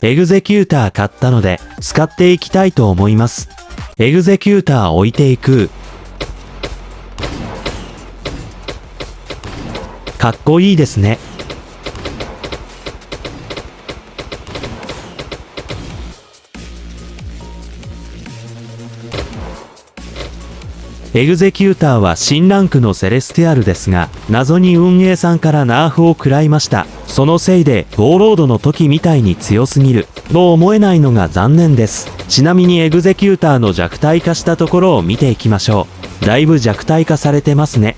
エグゼキューター買ったので、使っていきたいと思います。エグゼキューター置いていく。かっこいいですね。エグゼキューターは新ランクのセレスティアルですが、謎に運営さんからナーフを食らいました。そのせいで、ウォーロードの時みたいに強すぎる、と思えないのが残念です。ちなみにエグゼキューターの弱体化したところを見ていきましょう。だいぶ弱体化されてますね。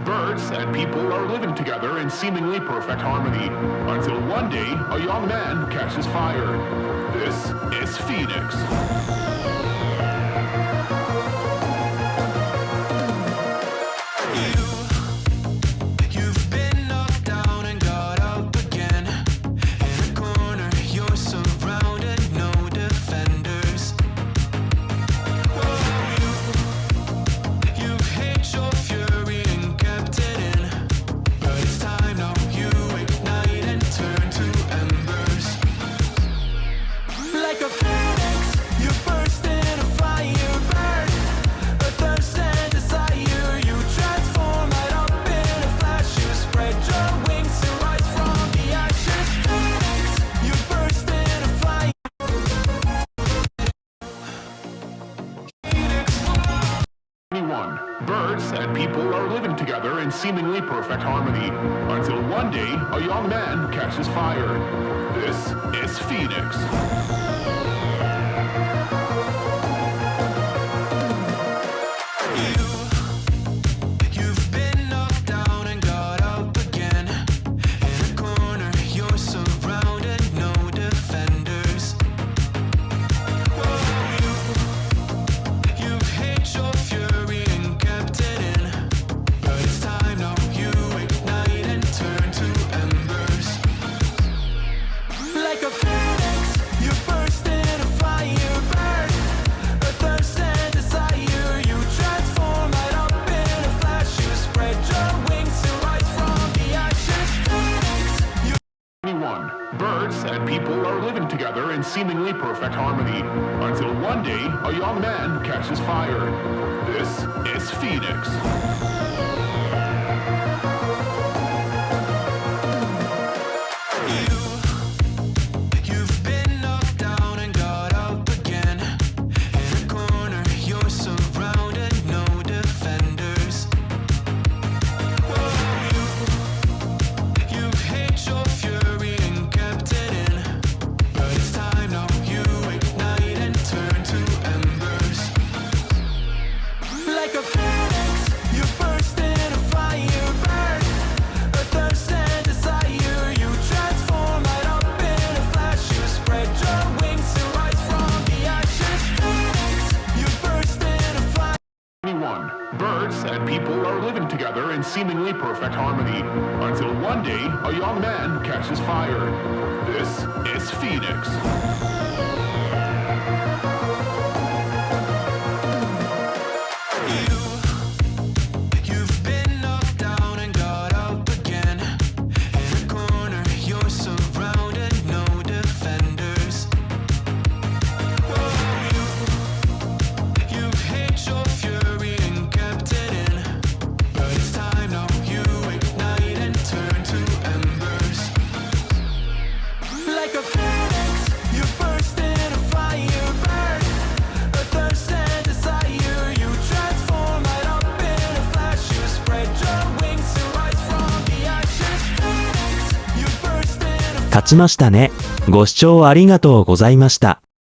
Birds and people are living together in seemingly perfect harmony, until one day a young man catches fire. This is Phoenix. Birds and people are living together in seemingly perfect harmony, until one day a young man catches fire. This is Phoenix. Birds and people are living together in seemingly perfect harmony, until one day a young man catches fire. This is Phoenix. Birds and people are living together in seemingly perfect harmony, until one day a young man catches fire. This is Phoenix.勝ちましたね。ご視聴ありがとうございました。